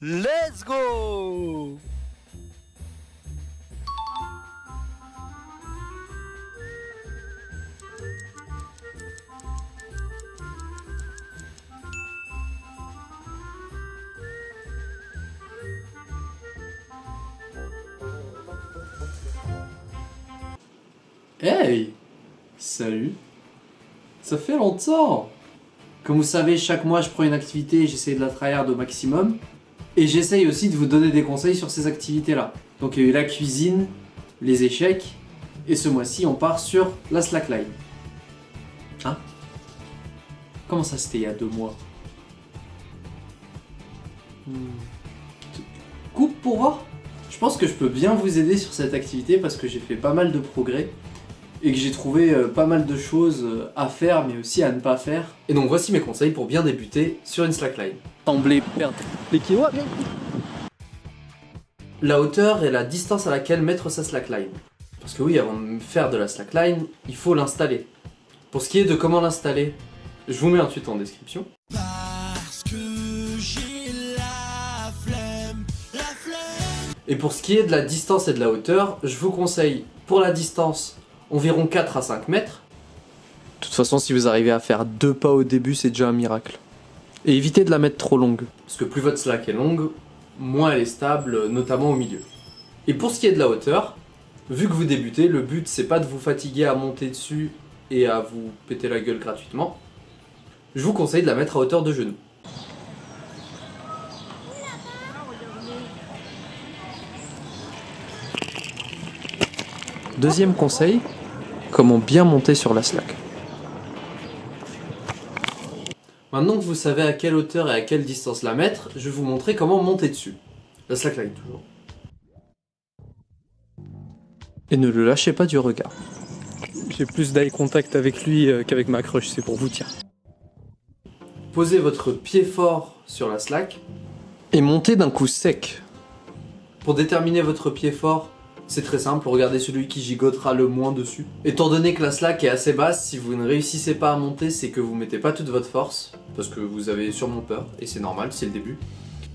Let's go! Hey! Salut! Ça fait longtemps! Comme vous savez, chaque mois je prends une activité et j'essaye de la tryhard au maximum. Et j'essaye aussi de vous donner des conseils sur ces activités-là. Donc il y a eu la cuisine, les échecs, et ce mois-ci on part sur la slackline. Hein? Comment ça c'était il y a 2 mois? Coupe pour voir? Je pense que je peux bien vous aider sur cette activité parce que j'ai fait pas mal de progrès et que j'ai trouvé pas mal de choses à faire mais aussi à ne pas faire. Et donc voici mes conseils pour bien débuter sur une slackline. Semblait perdre les kilos. La hauteur et la distance à laquelle mettre sa slackline. Parce que oui, avant de faire de la slackline, il faut l'installer. Pour ce qui est de comment l'installer, je vous mets un tuto en description. Parce que j'ai la flemme. Et pour ce qui est de la distance et de la hauteur, je vous conseille pour la distance environ 4 à 5 mètres. De toute façon, si vous arrivez à faire 2 pas au début, c'est déjà un miracle. Et évitez de la mettre trop longue. Parce que plus votre slack est longue, moins elle est stable, notamment au milieu. Et pour ce qui est de la hauteur, vu que vous débutez, le but c'est pas de vous fatiguer à monter dessus et à vous péter la gueule gratuitement. Je vous conseille de la mettre à hauteur de genou. Deuxième conseil, comment bien monter sur la slack. Maintenant que vous savez à quelle hauteur et à quelle distance la mettre, je vais vous montrer comment monter dessus. La slackline toujours. Et ne le lâchez pas du regard. J'ai plus d'eye contact avec lui qu'avec ma crush, c'est pour vous dire. Posez votre pied fort sur la slack et montez d'un coup sec. Pour déterminer votre pied fort, c'est très simple, regardez celui qui gigotera le moins dessus. Étant donné que la slack est assez basse, si vous ne réussissez pas à monter, c'est que vous mettez pas toute votre force, parce que vous avez sûrement peur, et c'est normal, c'est le début.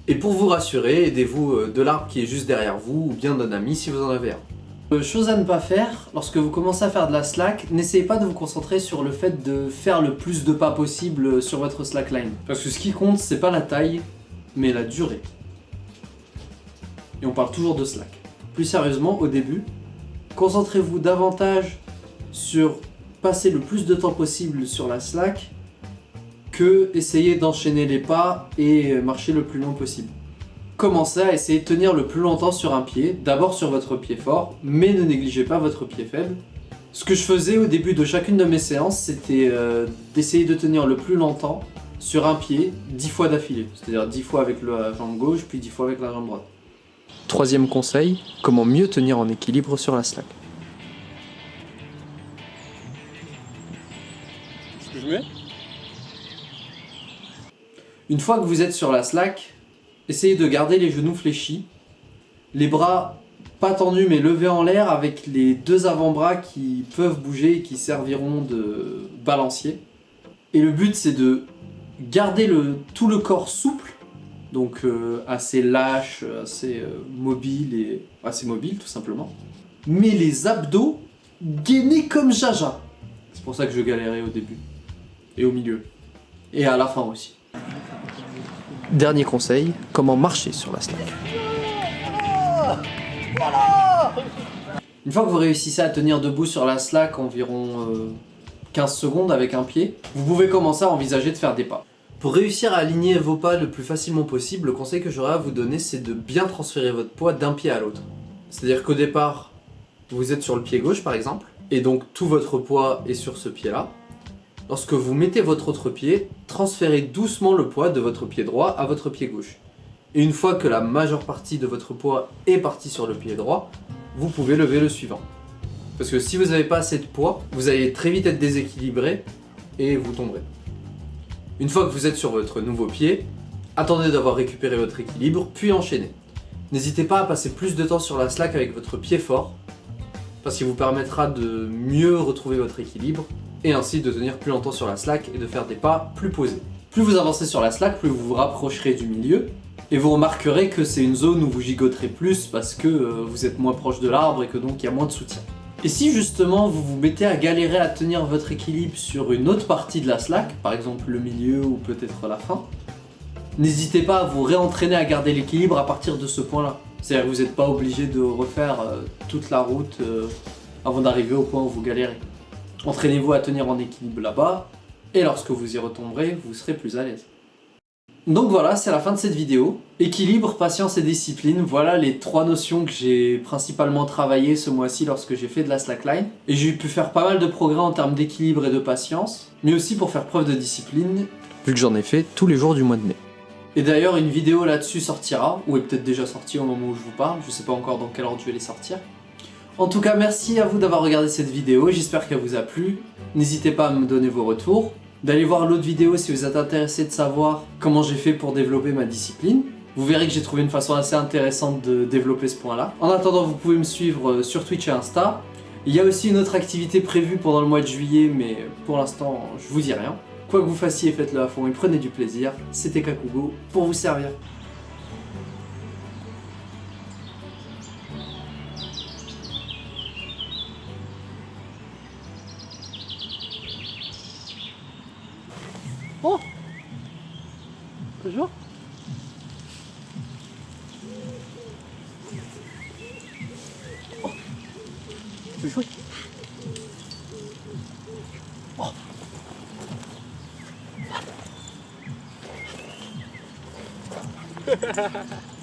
Et pour vous rassurer, aidez-vous de l'arbre qui est juste derrière vous, ou bien d'un ami si vous en avez un. Chose à ne pas faire, lorsque vous commencez à faire de la slack, n'essayez pas de vous concentrer sur le fait de faire le plus de pas possible sur votre slackline. Parce que ce qui compte, c'est pas la taille, mais la durée. Et on parle toujours de slack. Plus sérieusement, au début, concentrez-vous davantage sur passer le plus de temps possible sur la slack que essayer d'enchaîner les pas et marcher le plus long possible. Commencez à essayer de tenir le plus longtemps sur un pied, d'abord sur votre pied fort, mais ne négligez pas votre pied faible. Ce que je faisais au début de chacune de mes séances, c'était d'essayer de tenir le plus longtemps sur un pied 10 fois d'affilée, c'est-à-dire 10 fois avec la jambe gauche, puis 10 fois avec la jambe droite. Troisième conseil, comment mieux tenir en équilibre sur la slack. Ce que je mets? Une fois que vous êtes sur la slack, essayez de garder les genoux fléchis, les bras pas tendus mais levés en l'air avec les 2 avant-bras qui peuvent bouger et qui serviront de balancier. Et le but c'est de garder tout le corps souple, donc assez lâche, assez mobile tout simplement. Mais les abdos gainés comme Jaja. C'est pour ça que je galérais au début, et au milieu, et à la fin aussi. Dernier conseil, comment marcher sur la slack. Une fois que vous réussissez à tenir debout sur la slack environ 15 secondes avec un pied, vous pouvez commencer à envisager de faire des pas. Pour réussir à aligner vos pas le plus facilement possible, le conseil que j'aurais à vous donner, c'est de bien transférer votre poids d'un pied à l'autre. C'est-à-dire qu'au départ, vous êtes sur le pied gauche par exemple, et donc tout votre poids est sur ce pied-là. Lorsque vous mettez votre autre pied, transférez doucement le poids de votre pied droit à votre pied gauche. Et une fois que la majeure partie de votre poids est partie sur le pied droit, vous pouvez lever le suivant. Parce que si vous n'avez pas assez de poids, vous allez très vite être déséquilibré et vous tomberez. Une fois que vous êtes sur votre nouveau pied, attendez d'avoir récupéré votre équilibre, puis enchaînez. N'hésitez pas à passer plus de temps sur la slack avec votre pied fort, parce qu'il vous permettra de mieux retrouver votre équilibre et ainsi de tenir plus longtemps sur la slack et de faire des pas plus posés. Plus vous avancez sur la slack, plus vous vous rapprocherez du milieu Et vous remarquerez que c'est une zone où vous gigoterez plus parce que vous êtes moins proche de l'arbre et que donc il y a moins de soutien. Et si justement vous vous mettez à galérer à tenir votre équilibre sur une autre partie de la slack, par exemple le milieu ou peut-être la fin, n'hésitez pas à vous réentraîner à garder l'équilibre à partir de ce point-là. C'est-à-dire que vous n'êtes pas obligé de refaire toute la route avant d'arriver au point où vous galérez. Entraînez-vous à tenir en équilibre là-bas, et lorsque vous y retomberez, vous serez plus à l'aise. Donc voilà, c'est la fin de cette vidéo. Équilibre, patience et discipline, voilà les 3 notions que j'ai principalement travaillées ce mois-ci lorsque j'ai fait de la slackline. Et j'ai pu faire pas mal de progrès en termes d'équilibre et de patience, mais aussi pour faire preuve de discipline, vu que j'en ai fait tous les jours du mois de mai. Et d'ailleurs, une vidéo là-dessus sortira, ou est peut-être déjà sortie au moment où je vous parle, je sais pas encore dans quel ordre je vais les sortir. En tout cas, merci à vous d'avoir regardé cette vidéo, j'espère qu'elle vous a plu. N'hésitez pas à me donner vos retours, d'aller voir l'autre vidéo si vous êtes intéressé de savoir comment j'ai fait pour développer ma discipline. Vous verrez que j'ai trouvé une façon assez intéressante de développer ce point-là. En attendant, vous pouvez me suivre sur Twitch et Insta. Il y a aussi une autre activité prévue pendant le mois de juillet, mais pour l'instant, je vous dis rien. Quoi que vous fassiez, faites-le à fond et prenez du plaisir. C'était Kakugo pour vous servir. Oh, bonjour. Oh, c'est chouette. Oh.